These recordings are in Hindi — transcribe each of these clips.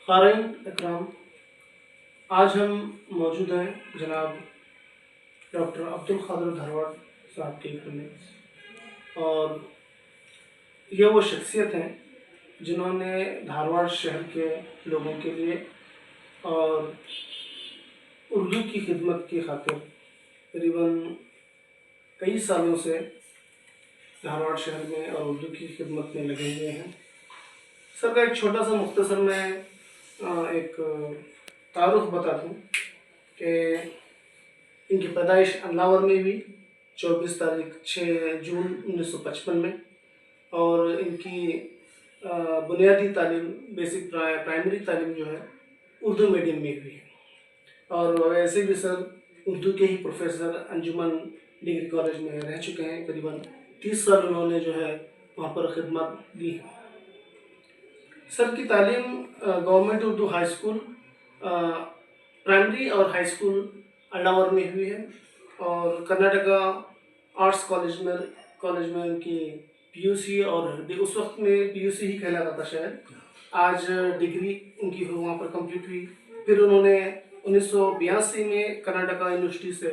क़ारीन इकराम, आज हम मौजूद हैं जनाब डॉक्टर अब्दुल क़ादिर धारवाड़ साहब के घर में, और ये वो शख्सियत हैं जिन्होंने धारवाड़ शहर के लोगों के लिए और उर्दू की खिदमत की खातिर करीबन कई सालों से धारवाड़ शहर में और उर्दू की खिदमत में लगे हुए हैं। सर का एक छोटा सा मुख्तसर में एक तारुफ बता दूँ कि इनकी पैदाइश अल्लावर में हुई 24 तारीख 6 जून 1955 में, और इनकी बुनियादी तालीम बेसिक प्राइमरी तालीम जो है उर्दू मीडियम में हुई है, और वैसे भी सर उर्दू के ही प्रोफेसर अंजुमन डिग्री कॉलेज में रह चुके हैं। करीबन 30 साल उन्होंने जो है वहाँ पर खिदमत दी है। सर की तालीम government Urdu high school primary और हाई स्कूल अल्लावर में हुई है, और कर्नाटका आर्ट्स कॉलेज में उनकी पीयूसी, और उस वक्त में पीयूसी ही कहलाता था शायद, आज डिग्री उनकी वहाँ पर कंप्लीट हुई। फिर उन्होंने 1982 में कर्नाटका यूनिवर्सिटी से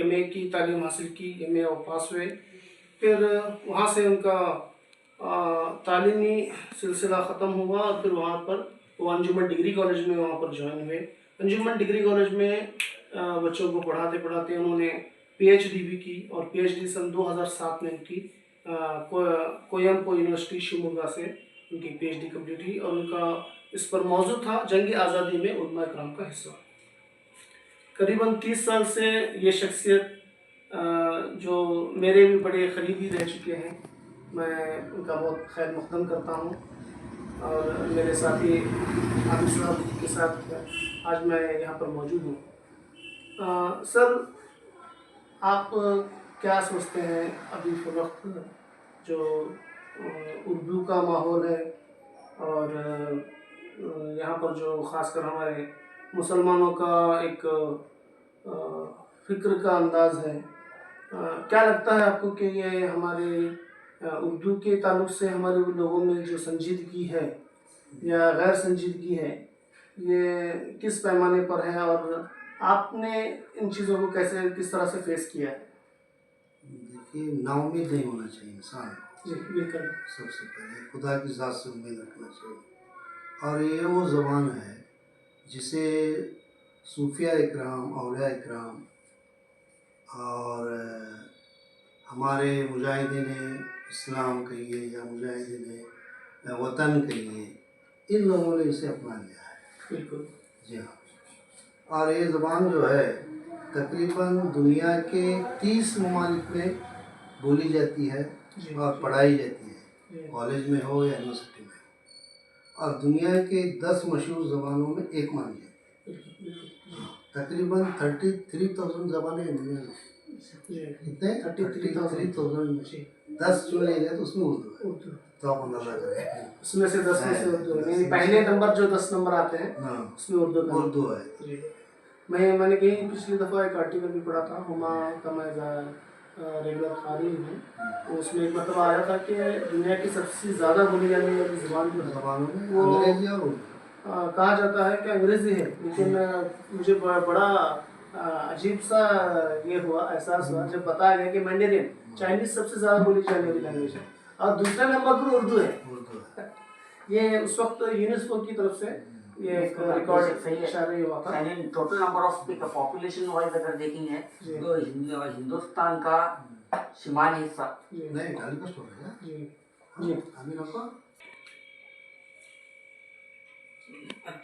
एमए की तालीम हासिल की, एमए और पास हुए। फिर वहाँ से उनका तालीमी सिलसिला ख़त्म हुआ, और फिर वहाँ पर वो अंजुमन डिग्री कॉलेज में वहाँ पर ज्वाइन हुए। अंजुमन डिग्री कॉलेज में बच्चों को पढ़ाते पढ़ाते उन्होंने पीएचडी भी की, और पीएचडी सन 2007 में उनकी कोयम्बो यूनिवर्सिटी शिवमोगा से उनकी पीएचडी कंप्लीट हुई, और उनका इस पर मौजू था जंग आज़ादी में उलमा इकराम का हिस्सा। करीबन 30 साल से ये शख्सियत जो मेरे भी बड़े करीबी रह चुके हैं, मैं उनका बहुत खैर मकदम करता हूँ, और मेरे साथी आबिद साहब के साथ आज मैं यहाँ पर मौजूद हूँ। सर, आप क्या सोचते हैं अभी के वक्त जो उर्दू का माहौल है, और यहाँ पर जो ख़ासकर हमारे मुसलमानों का एक फ़िक्र का अंदाज़ है, क्या लगता है आपको कि ये हमारे उर्दू के ताल्लुक़ से हमारे लोगों में जो संजीदगी है या गैर संजीदगी है, ये किस पैमाने पर है, और आपने इन चीज़ों को किस तरह से फेस किया है? देखिए, नाउम्मीद नहीं होना चाहिए इंसान को। जी बिल्कुल। सबसे पहले खुदा की ज़ात से उम्मीद रखना चाहिए, और ये वो ज़बान है जिसे सूफिया इकराम, औलिया इकराम और हमारे मुजाहिदीन इस्लाम कहिए या मुजाहिदीन वतन कहिए, इन लोगों ने इसे अपना लिया है। बिल्कुल। जी हाँ, और ये ज़बान जो है तकरीबन दुनिया के 30 ममालिक में बोली जाती है और पढ़ाई जाती है, कॉलेज में हो या यूनिवर्सिटी में, और दुनिया के 10 मशहूर ज़बानों में एक मानी जाती है। तकरीबन 33,000 ज़बानें हैं दुनिया में। कितने? 33,000। 10 चुन लेंगे तो उसमें उर्दू है, तो आप अंदाजा करें। उसमें से 10 में से उर्दू है, यानी पहले नंबर जो 10 नंबर आते हैं उसमें उर्दू है। मैंने कहीं पिछली दफ़ा एक आर्टिकल भी पढ़ा था, हुमा का मैं रेगुलर क़ारी हूँ, उसमें एक मतलब आया था कि दुनिया की सबसे ज़्यादा बोली जाने वाली ज़ुबान जो है वो अंग्रेज़ी और कहा जाता है कि अंग्रेज़ी है, लेकिन मुझे बड़ा अजीब सा ये हुआ, एहसास हुआ जब बताया गया कि मैंडेरियन चाइनीज़ सबसे ज़्यादा बोली जाने वाली लैंग्वेज है, और दूसरे नंबर पर उर्दू है। ये उस वक्त यूनेस्को की तरफ से ये एक रिकॉर्ड सही हुआ था। Total number of speaker population wise अगर देखेंगे तो हिंदुस्तान का शिमाली हिस्सा नहीं, ढाली का स्टोर है जी जी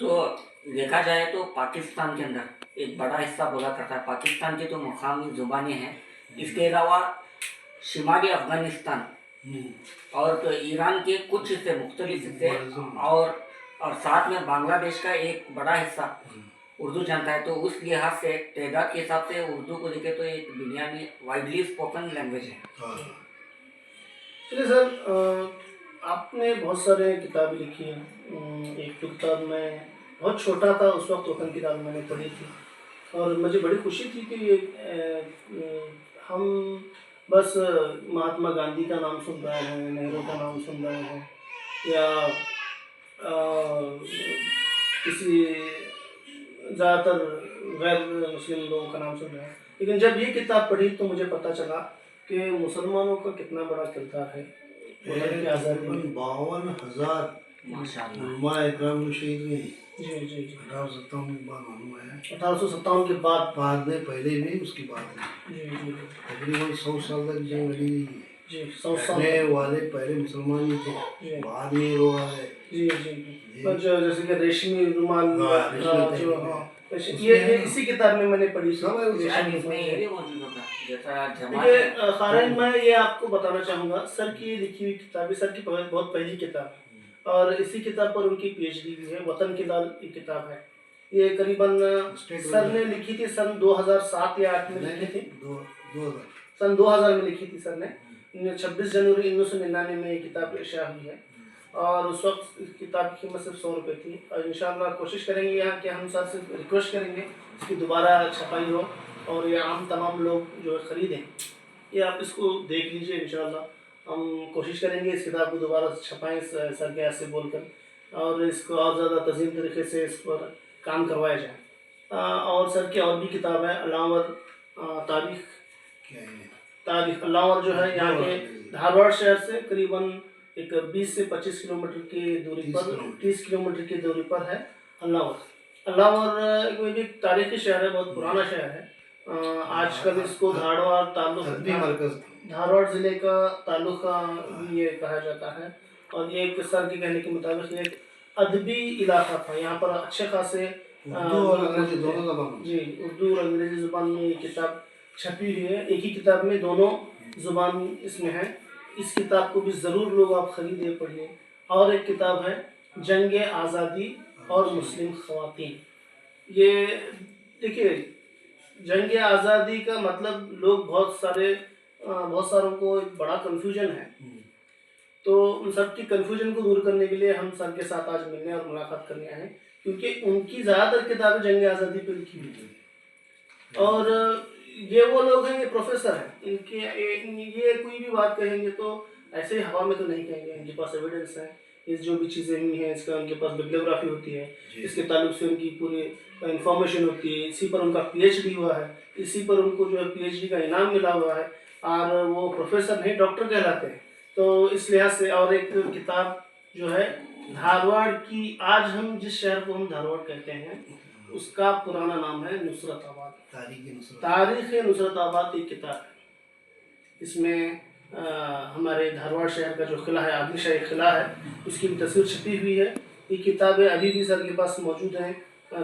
तो देखा जाए तो पाकिस्तान के अंदर एक बड़ा हिस्सा बोला करता है। पाकिस्तान की तो मुकामी ज़ुबानें हैं, इसके अलावा शिमाली अफ़गानिस्तान और तो ईरान के कुछ हिस्से, मुख्तलिफ हिस्से, और साथ में बांग्लादेश का एक बड़ा हिस्सा उर्दू जानता है। तो उस लिहाज से तादाद के हिसाब से उर्दू को देखें तो एक दुनिया में वाइडली स्पोकन लैंग्वेज है। चलिए सर, आपने बहुत सारे किताबें लिखी हैं। एक तो किताब मैं बहुत छोटा था उस वक्त, ओपन किताब मैंने पढ़ी थी, और मुझे बड़ी खुशी थी कि हम बस महात्मा गांधी का नाम सुन रहे हैं, नेहरू का नाम सुन रहे हैं, या किसी ज़्यादातर गैर मुस्लिम लोगों का नाम सुन रहे हैं, लेकिन जब ये किताब पढ़ी तो मुझे पता चला कि मुसलमानों का कितना बड़ा किरदार है वतन की आज़ादी में। 52,000 माशाल्लाह। उलमा इकराम शहीद हुए। जी जी जी। 1857 के बाद मालूम है, 1857 के बाद में पहले भी उसकी बात है। जी जी तकरीबन 100 साल तक जंग लड़ी हुई है। जी 100 साल। रहने वाले पहले मुसलमान ही थे, जी बाद में ये लोग आ गए। जी जी। और जो जैसे कि रेशमी रुमाल, हाँ, रेशमी जो तहरीर हाँ, उसमें ये इसी किताब में मैंने पढ़ी सब है उसमें। शायद रेशमी इसमें रुमाल। ये भी मौजूद होगा जैसा जमात देखिए है। खारिन, मैं ये आपको बताना चाहूँगा, सर की ये लिखी हुई किताब है, सर की बहुत पहली किताब है और इसी किताब पर उनकी पीएचडी भी है। वतन की लाल ये किताब है। ये करीबन सर ने लिखी थी सन 2007 या 8 में लिखी थी। 2000 सन 2000 में लिखी थी सर ने। 26 जनवरी 1999 में ये किताब इशा हुई है और उस वक्त इस किताब की कीमत सिर्फ 100 रुपये थी। और इंशाल्लाह कोशिश करेंगे यहाँ कि हम सर से रिक्वेस्ट करेंगे इसकी दोबारा छपाई हो और ये आम तमाम लोग जो है ख़रीदें। ये आप इसको देख लीजिए, इंशाल्लाह हम कोशिश करेंगे इस किताब को दोबारा छपाएँ सर के ऐसे बोलकर और इसको और ज़्यादा तज़ीम तरीके से इस पर काम करवाया जाए। और सर की और भी किताब है अल्लावर तारीख। क्या है? तारीख अल्लावर जो है यहाँ के धारवाड़ शहर से करीबन एक 20 से 25 किलोमीटर की दूरी पर, 30 किलोमीटर की दूरी पर है अल्लावर। अल्लावर एक तारीखी शहर है, बहुत पुराना शहर है। आजकल इसको धारवाड़ ताल्लुक, धारवाड़ ज़िले का ताल्लुका भी ये कहा जाता है। और ये एक सर के कहने के मुताबिक ये एक अदबी इलाका था। यहाँ पर अच्छे खासे उर्दू और अंग्रेजी दोनों ज़बान जी उर्दू और अंग्रेजी ज़ुबान में ये किताब छपी हुई है। एक ही किताब में दोनों ज़ुबान इसमें है। इस किताब को भी ज़रूर लोग आप ख़रीदे पढ़िए। और एक किताब है जंग आज़ादी और मुस्लिम ख़वातीन। ये देखिए, जंग आज़ादी का मतलब लोग बहुत सारों को एक बड़ा कन्फ्यूजन है। तो उन सब की कन्फ्यूजन को दूर करने के लिए हम सर के साथ आज मिलने और मुलाकात करने आए, क्योंकि उनकी ज़्यादातर किताबें जंग आज़ादी पर लिखी हुई थी। और ये वो लोग हैं, ये प्रोफेसर हैं, ये कोई भी बात कहेंगे तो ऐसे ही हवा में तो नहीं कहेंगे। इनके पास एविडेंस है, इस जो भी चीज़ें हुई हैं इसका उनके पास बिब्लियोग्राफी होती है, इसके ताल्लुक से उनकी पूरी इंफॉर्मेशन होती है। इसी पर उनका पीएचडी हुआ है, इसी पर उनको जो है पीएचडी का इनाम मिला हुआ है और वो प्रोफेसर नहीं डॉक्टर कहलाते हैं। तो इस लिहाज से और एक किताब जो है धारवाड़ की, आज हम जिस शहर को हम धारवाड़ कहते हैं उसका पुराना नाम है नुसरताबाद। तारीख़ नुसरताबाद एक किताब है। इसमें हमारे धारवाड़ शहर का जो किला है, आदिल शाही किला है, उसकी भी तस्वीर छपी हुई है। ये किताबें अभी भी सर के पास मौजूद हैं।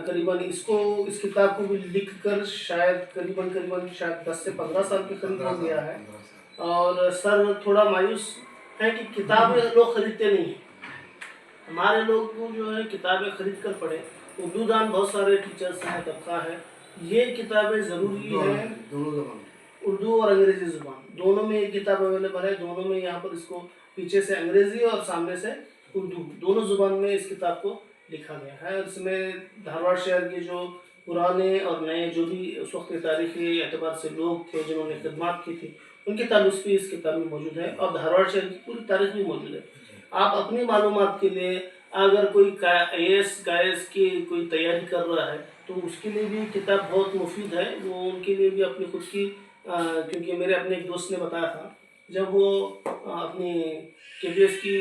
करीबन इस किताब को भी लिख कर शायद करीबन शायद 10 से 15 साल के करीब हो गया है। और सर थोड़ा मायूस है कि किताबें लोग खरीदते नहीं हैं। हमारे लोग को जो है किताबें खरीद कर पढ़े। उर्दू दान बहुत सारे टीचर्स हैं, तबका है। ये किताबें ज़रूरी है, दोनों ज़बान, उर्दू और अंग्रेज़ी ज़ुबान दोनों में ये किताब अवेलेबल है। दोनों में यहाँ पर इसको पीछे से अंग्रेज़ी और सामने से उर्दू, दोनों ज़ुबान में इस किताब को लिखा गया है। इसमें धारवाड़ शहर के जो पुराने और नए जो भी उस वक्त के तारीख़ी एतबार से लोग थे जिन्होंने खिदमत की थी, उनकी ताल्लुक भी इस किताब में मौजूद है और धारवाड़ शहर की पूरी तारीख़ भी मौजूद है। आप अपनी मालूमात के लिए अगर कोई IAS की कोई तैयारी कर रहा है तो उसके लिए भी किताब बहुत मुफीद है। वो उनके लिए भी अपनी खुद की क्योंकि मेरे अपने एक दोस्त ने बताया था, जब वो अपनी KBS की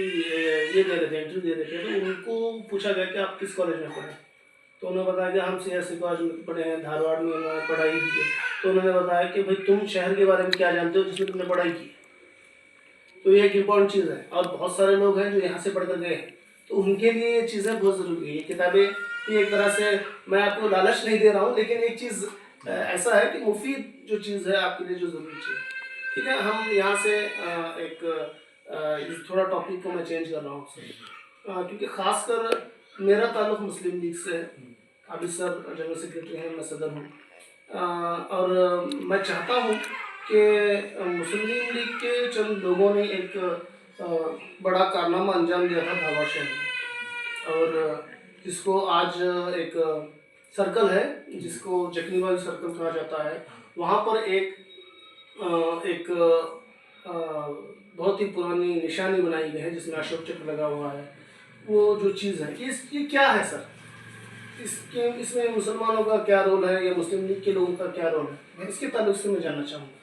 ये दे रहे थे, इंटरव्यू दे रहे थे, तो उनको पूछा गया कि आप किस कॉलेज में पढ़े, तो उन्होंने बताया कि हम CSE कॉलेज में पढ़े हैं, धारवाड़ में उन्होंने पढ़ाई की है। तो उन्होंने बताया कि भाई तुम शहर के बारे में क्या जानते हो जिसमें तुमने पढ़ाई की। तो ये एक इम्पॉर्टेंट चीज़ है। और बहुत सारे लोग हैं जो यहाँ से पढ़ कर गए हैं, तो उनके लिए ये चीज़ें बहुत ज़रूरी है। ये किताबें ये एक तरह से, मैं आपको लालच नहीं दे रहा हूँ, लेकिन एक चीज़ ऐसा है कि मुफीद जो चीज़ है आपके लिए जो ज़रूरी चीज़ है। ठीक है, हम यहाँ से एक थोड़ा टॉपिक को मैं चेंज कर रहा हूँ क्योंकि ख़ासकर मेरा ताल्लुक़ मुस्लिम लीग से है। अभी सर जनरल सेक्रेटरी हैं, मैं सदर हूँ और मैं चाहता हूँ कि मुस्लिम लीग के चंद लोगों ने एक बड़ा कारनामा अंजाम दिया था धारवाड़ शहर में, और जिसको आज एक सर्कल है जिसको जखनीबाग सर्कल कहा जाता है। वहाँ पर एक बहुत ही पुरानी निशानी बनाई गई है जिसमें अशोक चक्र लगा हुआ है। वो जो चीज़ है ये क्या है सर? इसमें मुसलमानों का क्या रोल है या मुस्लिम लीग के लोगों का क्या रोल है, इसके ताल्लुक से मैं जानना चाहूँगा।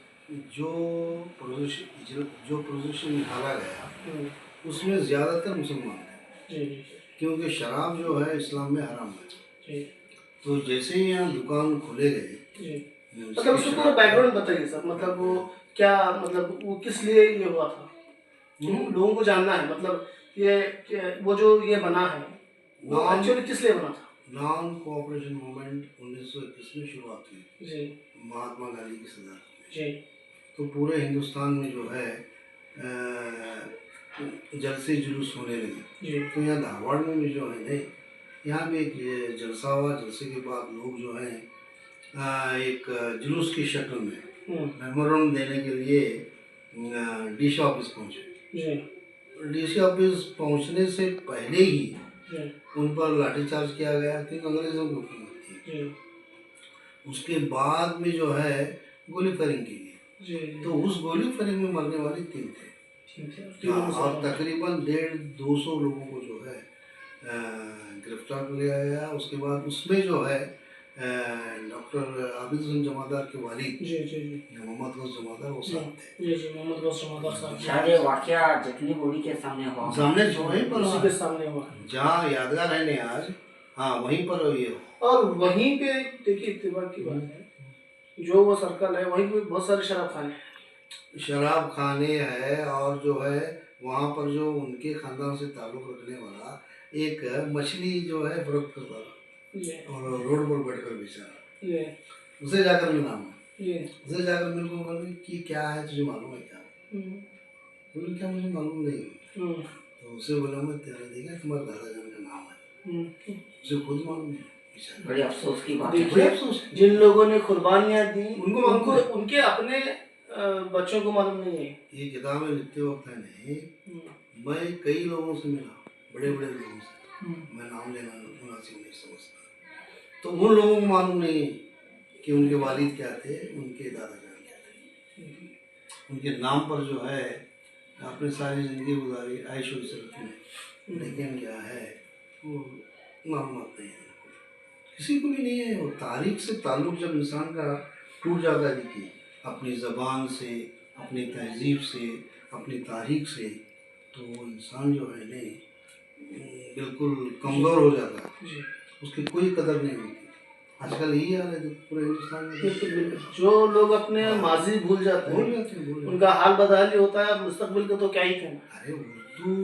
जो प्रोजेक्शन निकाला गया हम्म, उसमें ज़्यादातर मुसलमान हैं, जी जी क्योंकि शराब जो है इस्लाम में हराम है। जी तो जैसे ही यहाँ दुकान खोले गए, जी। उसकी मतलब उसको पूरा शराब- बैकग्राउंड बताइए सर, मतलब वो क्या, मतलब वो किस लिए ये हुआ था, लोगों को जानना है, मतलब वो जो ये बना है वो नॉन एक्चुअली किस लिए बना था? नॉन कोऑपरेशन मूवमेंट 1921 में शुरुआत हुई जी महात्मा गांधी की सदाकत में। जी तो पूरे हिंदुस्तान में जो है जलसे जुलूस होने लगे। जी तो यहाँ धारवाड़ में भी जो है नहीं, यहाँ भी एक ये जलसा हुआ। जलसे के बाद लोग जो हैं एक जुलूस की शक्ल में मेमोरेंडम देने के लिए डीसी ऑफिस पहुँचे। जी डीसी ऑफिस पहुँचने से पहले ही जी उन पर लाठीचार्ज किया गया, क्योंकि अंग्रेजों की हुकूमत थी। जी उसके बाद में जो है गोली फायरिंग की गई। जी। तो उस गोली फायरिंग में मरने वाले 3 थे। ठीक है, और तकरीबन 150-200 लोगों को जो है गिरफ्तार कर लिया गया। उसके बाद उसमें जो है डॉक्टर आबिद हुसैन जमादार के वालिद जी जी जी मोहम्मद गौस जमादार वो साथ थे। जी जी, मोहम्मद गौस जमादार साहब शायद ये वाकया जखनी बोली के सामने हुआ। सामने जो वहीं पर उसी के सामने हुआ। जहाँ यादगार है ने आज, हाँ वहीं पर ये हो। और वहीं पे देखिए इत्तेफाक की बात है, जो वो सर्कल है वहीं पे बहुत सारे शराब खाने हैं। शराब खाने है, और जो है वहाँ पर जो उनके खानदान से ताल्लुक़ रखने वाला एक मछली जो है फरोख्त करता था और रोड पर बैठ कर बेचा रहा। उसे जाकर मिला मैं, उसे जाकर मेरे को बोला कि क्या है, तुझे मालूम है क्या? बोले क्या, मुझे मालूम नहीं। तो उसे बोला मैं तेरा देखा तुम्हारे दादाजान का नाम है, उसे खुद मालूम नहीं। बड़ी अफसोस की बात है। देखिए जिन लोगों ने कुर्बानियाँ दी उनको उनके अपने बच्चों को मालूम नहीं है। ये किताबें लिखते वक्त है नहीं, मैं कई लोगों से मिला, बड़े बड़े लोगों से, मैं नाम लेना मुनासिब नहीं समझता। तो उन लोगों को मालूम नहीं कि उनके वालिद क्या थे, उनके दादाजान क्या थे। उनके नाम पर जो है आपने सारी ज़िंदगी गुजारी आयशो इशरत में, लेकिन क्या है वो मालूमात नहीं है, किसी को भी नहीं है। वो तारीख से ताल्लुक़ जब इंसान का टूट जाता है, देखिए अपनी ज़बान से, अपनी तहज़ीब से, अपनी तारीख से, तो इंसान जो है नहीं बिल्कुल कमज़ोर हो जाता है, उसकी कोई कदर नहीं होती। आजकल यही हाल है पूरे हिंदुस्तान में। बिल्कुल, जो लोग अपने माजी भूल जाते हैं उनका हाल बदहाल ही होता है, मुस्तकबिल का तो क्या ही कहना। अरे उर्दू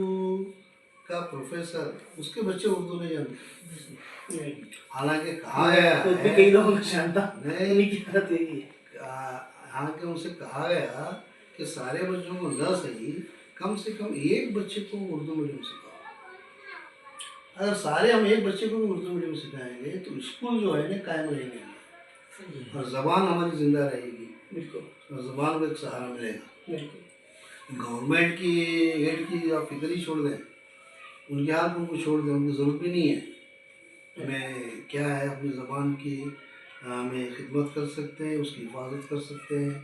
का प्रोफेसर, उसके बच्चे उर्दू नहीं जानते, हालांकि कहा गया खुद भी है, कई लोगों को जानता नहीं की बात यही है। हालांकि उनसे कहा गया कि सारे बच्चों को न सही कम से कम एक बच्चे को उर्दू मीडियम सिखाओ। अगर सारे हम एक बच्चे को भी उर्दू मीडियम सिखाएंगे तो स्कूल जो है ना कायम रहेंगे और ज़बान हमारी ज़िंदा रहेगी। बिल्कुल, और ज़बान को एक सहारा मिलेगा। बिल्कुल। गवर्नमेंट की एड की आप फिक्र ही छोड़ दें, उनके हाल को उनको छोड़ दें, उनकी ज़रूरत भी नहीं है। हमें क्या है, अपनी ज़बान की हमें खिदमत कर सकते हैं, उसकी हिफाजत कर सकते हैं।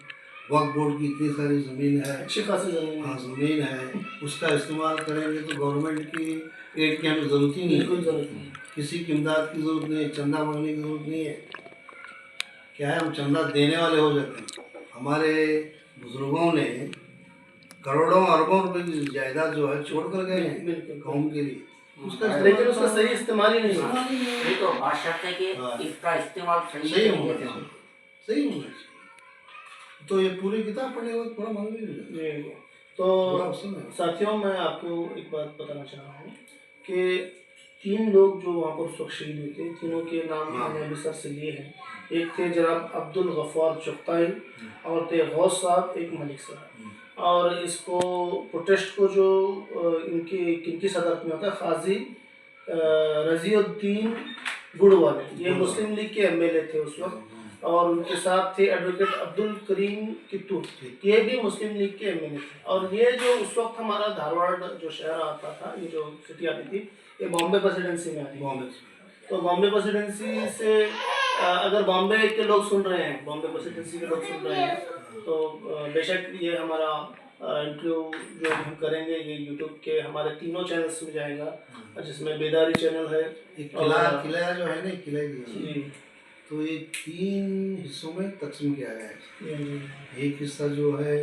वक्फ बोर्ड की इतनी सारी ज़मीन है, अच्छी खासी ज़मीन है। हाँ ज़मीन है, उसका इस्तेमाल करेंगे तो गवर्नमेंट की एड की हमें ज़रूरत ही नहीं है। बिल्कुल ज़रूरत नहीं। किसी की इमदाद की ज़रूरत नहीं है, चंदा मांगने की ज़रूरत नहीं है। क्या है, हम चंदा देने वाले हो जाते हैं। हमारे बुज़ुर्गों ने करोड़ों अरबों रुपए की जायदाद जो है छोड़ कर गए हैं कौम के लिए, लेकिन उसका सही इस्तेमाल ही नहीं है। ये तो बात शर्त है कि हाँ। इसका इस्तेमाल सही सही तरीके होना से हो। चाहिए, सही होना चाहिए। तो ये पूरी किताब पढ़ने के बाद थोड़ा मालूम ही नहीं जी जी। थोड़ा तो अफसर है। साथियों, मैं आपको एक बात बताना चाह रहा हूँ कि 3 लोग जो वहाँ पर उस वक्त शहीद हुए थे, तीनों के नाम मैंने अभी सर से लिए हैं। एक थे जनाब अब्दुल गफ्फार चुगताई, और थे गौस साहब, एक मलिक साहब। और इसको प्रोटेस्ट को जो किनकी सदरत में होता है, काजी रजीउद्दीन गुड़वाले, ये मुस्लिम लीग के एमएलए थे उस वक्त। और उनके साथ थे एडवोकेट अब्दुल करीम कित्तू, ये भी मुस्लिम लीग के एमएलए थे। और ये जो उस वक्त हमारा धारवाड़ जो शहर आता था, ये जो सिटी आती थी, ये बॉम्बे प्रेसिडेंसी में आती थी। तो बॉम्बे प्रेसिडेंसी से अगर बॉम्बे के लोग सुन रहे हैं, बॉम्बे प्रेसिडेंसी के लोग सुन रहे हैं, तो बेशक ये हमारा इंटरव्यू जो हम करेंगे ये यूट्यूब के हमारे तीनों चैनल्स में जाएगा, जिसमें बेदारी चैनल है। एक किला जो है ना, किला जी तो ये 3 हिस्सों में तकसीम किया गया है। जी एक हिस्सा जो है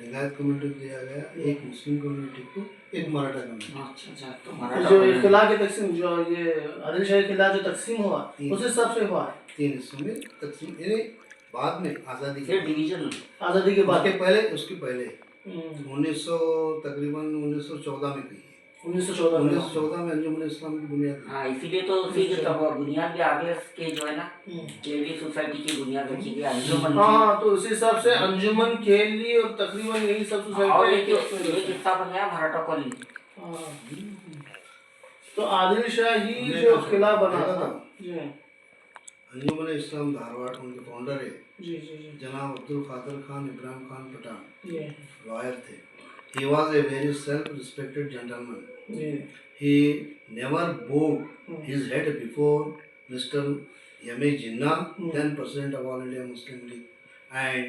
लिंगायत कम्युनिटी को दिया गया, एक मुस्लिम कम्युनिटी को, एक मराठा कम्युनिटी। अच्छा अच्छा, तो जो मराठा ये किला के तकसीम, जो ये आदिल शाही किला जो तकसीम हुआ उस हिसाब से हुआ है। 3 हिस्सों में तकसीम, यानी बाद में आज़ादी के फिर डिवीजन आज़ादी के बाद उसके पहले 1900 तकरीबन 1914 में कही है। 1914 में 1914 में अंजुमन इस्लाम की बुनियाद हुई। हाँ, इसीलिए तो उसी के तब बुनियाद भी आगे के जो है ना केली सोसाइटी की बुनियाद रखी गई अंजुमन की। हाँ, तो उस हिसाब से अंजुमन केली और तकरीबन यही सब और सोसाइटी एक हिस्सा बन गया मराठा कॉलोनी। तो आदिल शाही जो किला बना था जी अंजुमन इस्लाम धारवाड़, उनके फाउंडर है जी जी जी जनाब अब्दुल कादिर खान इब्राहिम खान पठान, जी लॉयर थे। He was a very self-respected gentleman. जी He never bowed his head before Mr. M.A. Jinnah, then President of All India Muslim League, and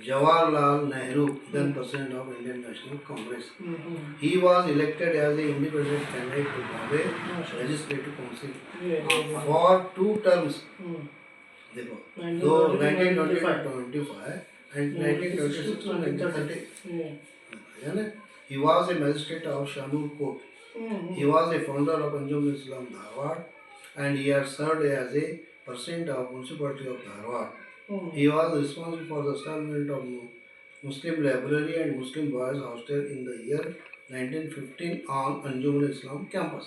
Jawaharlal Nehru, then President of Indian National Congress. He was elected as an independent candidate to Bombay Legislative Council for 2 terms. देखो, दो 1925 and 1926 to 1930. He was a magistrate of Shanur Court. He was a founder of Anjuman Islam Dharwad, and he had served as a president of municipality of Dharwad. He was responsible for the establishment of Muslim library and Muslim boys hostel in the year 1915 on Anjuman Islam campus.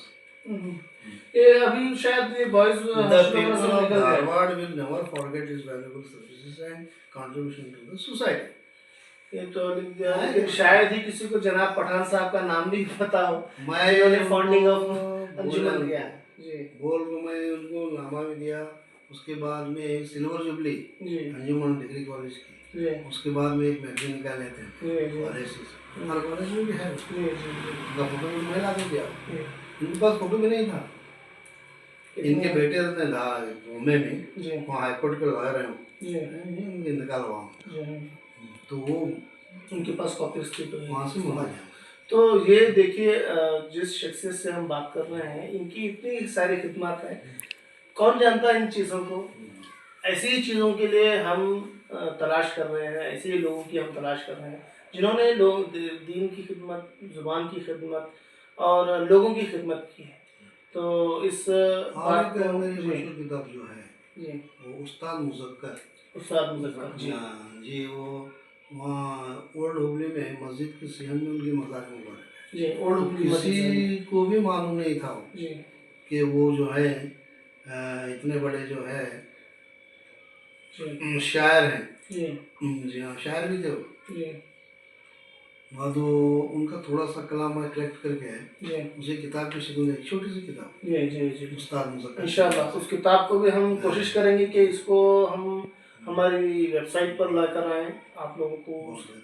ये अभी शायद ये boys The people of Dharwad will never forget his valuable services and contribution to the society. ये तो लिख दिया है, लेकिन शायद ही किसी को जनाब पठान साहब का नाम भी पता हो मैं जिन्होंने फाउंडिंग ऑफ अंजुमन किया है। जी बोल को मैं उनको नामा भी दिया। उसके बाद में सिल्वर जुबली जी अंजुमन डिग्री कॉलेज की, जी उसके बाद में एक मैगजीन निकाले थे जी हमारे कॉलेज में भी है। जी जी उनका फोटो भी मैं ला के दिया, जी उनके पास फोटो भी नहीं था। इनके बेटे रहते हैं बॉम्बे में, जी वहाँ हाईकोर्ट के लॉयर हैं, जी इनके इंतकाल हुआ जी तो वो उनके पास कॉपीज थी तो वहाँ से मंगा दिया। तो ये देखिए जिस शख्सियत से हम बात कर रहे हैं इनकी इतनी सारी खिदमत है, कौन जानता है इन चीज़ों को। ऐसी ही चीज़ों के लिए हम तलाश कर रहे हैं, ऐसे ही लोगों की हम तलाश कर रहे हैं जिन्होंने लोग दीन की खिदमत, ज़ुबान की खिदमत और लोगों की खिदमत की है। तो इस बात को मेरी मशहूर किताब जो है जी वो उस्ताद मुज़क्कर जी जी, वो वहाँ ओल्ड हुबली में मस्जिद के सिहन में उनकी मज़ार मुबारक है। जी ओल्ड हुबली किसी को भी मालूम नहीं था जी कि वो जो है इतने बड़े जो है जी शायर हैं। जी हाँ, शायर भी थे वो। जी वहाँ तो उनका थोड़ा सा कलाम मैं कलेक्ट करके जी उसे किताब की शक्ल में, एक छोटी सी किताब जी जी जी उस्ताद मुज़क्कर, इंशाल्लाह उस किताब को भी हम कोशिश करेंगे कि इसको हम हमारी वेबसाइट पर लाकर आएँ, आप लोगों को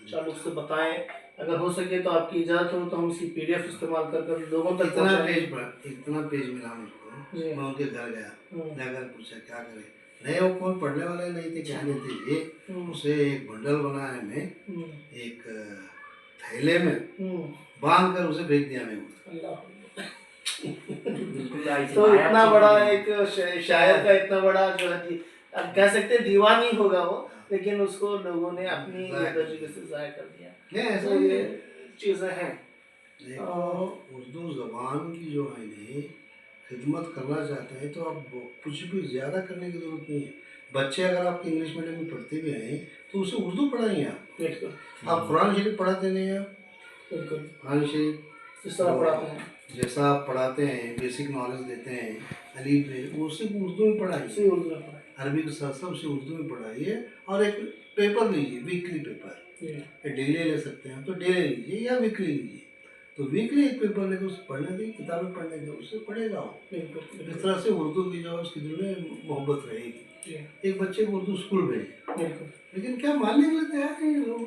चालू से बताएं। अगर हो सके तो आपकी इजाज़त हो तो हम इसकी PDF इस्तेमाल कर लोगों तक इतना पेज मिला मुझको। जी मैं उनके घर गया, जाकर पूछा क्या करें, नहीं वो कौन पढ़ने वाले नहीं थे, क्या नहीं थे ये। उसे एक बंडल बनाया मैं, एक थैले में बांध कर उसे भेज दिया मैं। तो इतना बड़ा एक शायर का इतना बड़ा जो है अब कह सकते हैं दीवानी होगा वो, लेकिन उसको लोगों ने अपनी तरीके से ज़ाहिर कर दिया। ऐसा ये चीज़ें हैं। उर्दू ज़बान की जो है नहीं खिदमत करना चाहते हैं तो आप कुछ भी ज़्यादा करने की ज़रूरत नहीं है। बच्चे अगर आप इंग्लिश मीडियम में पढ़ते भी हैं तो उसे उर्दू पढ़ाइए आप कुरान शरीफ पढ़ाते नहीं हैं, बिल्कुल कुरान शरीफ इस तरह पढ़ाते हैं जैसा आप पढ़ाते हैं, बेसिक नॉलेज देते हैं, अलीफ बे वो सिर्फ उर्दू में पढ़ाइए, अरबी के साथ साथ उसे उर्दू में पढ़ाइए। और एक पेपर लीजिए, वीकली पेपर, डेली ले सकते हैं तो डेली लीजिए या वीकली लीजिए। तो वीकली एक पेपर लेकर उसे पढ़ने दें, किताबें पढ़ने दें, उससे पढ़ेगा वो। इस तरह से उर्दू की जो उसकी दिल में मोहब्बत रहेगी। एक बच्चे को उर्दू स्कूल भेजें, लेकिन क्या मानने के लिए तैयार नहीं लोग।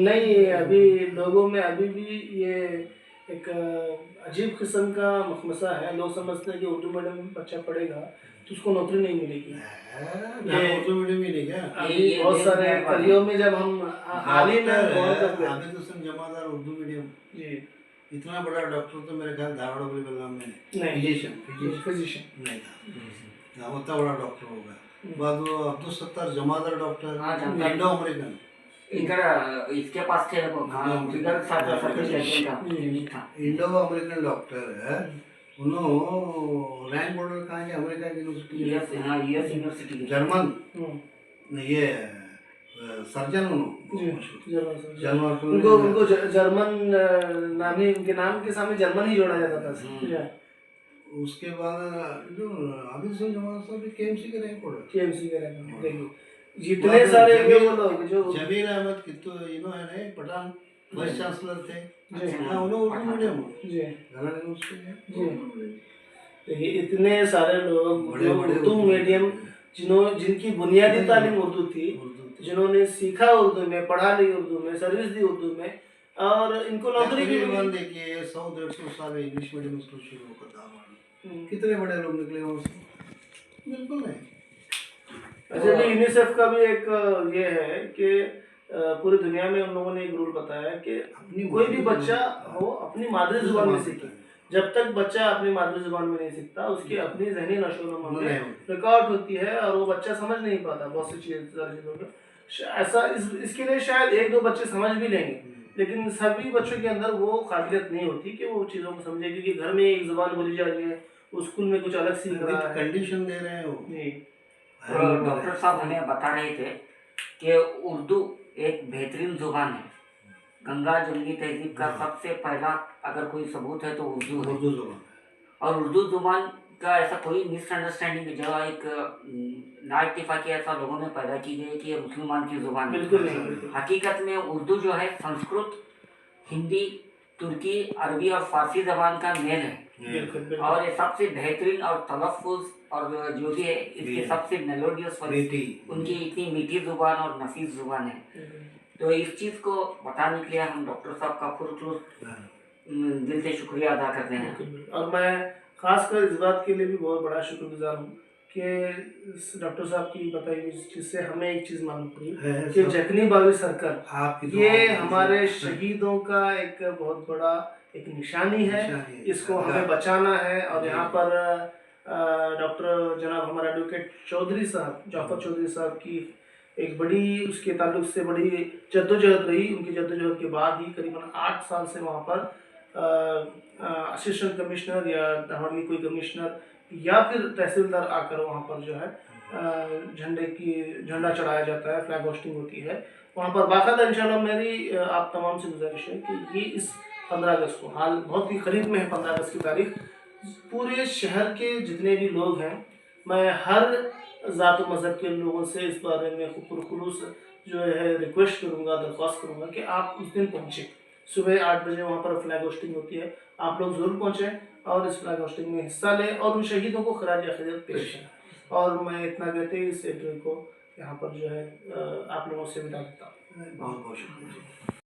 नहीं, अभी लोगों में अभी भी ये एक अजीब किस्म का मखमसा है। लोग समझते हैं कि उर्दू मीडियम में बच्चा पढ़ेगा तो उसको नौकरी नहीं मिलेगी। ये उर्दू मीडियम ही नहीं क्या? अभी बहुत सारे कलियों में जब हम हाल ही में गौर करते हैं। आबिद हुसैन जमादार उर्दू मीडियम, जी इतना बड़ा डॉक्टर तो मेरे ख्याल धारवाड़ वाले बल्ला में नहीं, फिजिशियन नहीं था। हाँ, उतना बड़ा डॉक्टर होगा। बाद वो अब्दुल सत्तार जमादार डॉक्टर, हाँ, जमादार। इंडो अमेरिकन, इधर इसके पास थे वो जिगर था। इंडो अमेरिकन डॉक्टर है। उन्होंने रैंक होल्डर कहाँ के? America university, US university German, ये सर्जन जर्मन, उनको जर्मन नामी, उनके नाम के सामने जर्मन ही जोड़ा जाता था। उसके बाद जो आबिद हुसैन जमादार साहब भी केएमसी के रैंक होल्डर, केएमसी के रैंक होल्डर। देखिए जितने सारे लोग जो जमीर अहमद कित्तो इन्होंने पठान वाइस चांसलर थे। जी हाँ, उन्होंने उर्दू मीडियम जी घराना यूनिवर्सिटी है। जी। देखिए इतने सारे लोग बड़े जो बड़े उर्दू मीडियम जिनकी बुनियादी तालीम उर्दू थी, जिन्होंने सीखा उर्दू में, पढ़ा ली उर्दू में, सर्विस दी उर्दू में, और इनको नौकरी भी मिली। देखिए 100-150 साल इंग्लिश मीडियम स्कूल शुरू होकर कितने बड़े लोग निकले वहाँ से? बिल्कुल नहीं। वैसे भी यूनिसेफ का भी एक ये है कि पूरी दुनिया में उन लोगों ने एक रूल बताया है कि कोई भी बच्चा हो अपनी मादरी जुबान में सीखे। जब तक बच्चा अपनी मादरी जुबान में नहीं सीखता, उसकी अपनी जहनी नशोनुमा में रिकॉर्ड होती है और वो बच्चा समझ नहीं पाता बहुत सी चीज़ों को। ऐसा इसके लिए शायद 1-2 बच्चे समझ भी लेंगे, लेकिन सभी बच्चों के अंदर वो काबिलियत नहीं होती कि वो चीज़ों को समझे, क्योंकि घर में एक जुबान बोली जा रही है, स्कूल में कुछ अलग सीख रहा है। कंडीशन दे रहे हैं वो। जी डॉक्टर साहब हमें बता रहे थे कि उर्दू एक बेहतरीन जुबान है। गंगा जंगी तहजीब का सबसे पहला अगर कोई सबूत है तो उर्दू है। उर्दू जुबान और उर्दू जुबान का ऐसा कोई मिसअंडरस्टैंडिंग जो एक ना इत्तेफाकी ऐसा लोगों में पैदा की गई कि ये मुसलमान की जुबान है। बिल्कुल नहीं। हकीकत में उर्दू जो है संस्कृत, हिंदी, तुर्की, अरबी और फारसी जबान का मेल है। और ये सबसे बेहतरीन और तलफ़ुज़ और जो भी है इसके सबसे मेलोडियस, उनकी इतनी मीठी जुबान और नफीस जुबान है। तो इस चीज़ को बताने के लिए हम डॉक्टर साहब का पुरखलूस दिल से शुक्रिया अदा करते हैं। और मैं खासकर इस बात के लिए भी बहुत बड़ा शुक्रगुजार हूँ कि डॉक्टर साहब की बताई हुई चीज़ से हमें एक चीज़ मालूम पड़ी कि जखनी बावी सर्कल ये हमारे शहीदों का एक बहुत बड़ा एक निशानी है। इसको हमें बचाना है। और यहाँ पर डॉक्टर जनाब हमारा एडवोकेट चौधरी साहब, जाफर चौधरी साहब की एक बड़ी उसके ताल्लुक से बड़ी जद्दोजहद रही। उनकी जद्दोजहद के बाद ही करीबन 8 साल से वहाँ पर असिस्टेंट कमिश्नर या धारवाड़ की कोई कमिश्नर या फिर तहसीलदार आकर वहाँ पर जो है झंडा चढ़ाया जाता है, फ्लैग होस्टिंग होती है वहाँ पर बाकायदा। इंशाल्लाह मेरी आप तमाम से गुजारिश है कि ये इस 15 अगस्त को, हाल बहुत ही करीब में है 15 अगस्त की तारीख, पूरे शहर के जितने भी लोग हैं, मैं हर ज़ात व मज़हब के लोगों से इस बारे में पुरखुलूस जो है रिक्वेस्ट करूँगा, दरख्वास्त करूँगा कि आप उस दिन पहुँचें। सुबह 8 बजे वहाँ पर फ्लैग होस्टिंग होती है, आप लोग ज़रूर पहुँचें और इस फ्लैग होस्टिंग में हिस्सा लें और उन शहीदों को खराज अक़ीदत पेश करें। और मैं इतना कहते ही इस इंटरव्यू को यहाँ पर जो है आप लोगों से विदा देता हूँ। बहुत बहुत शुक्रिया।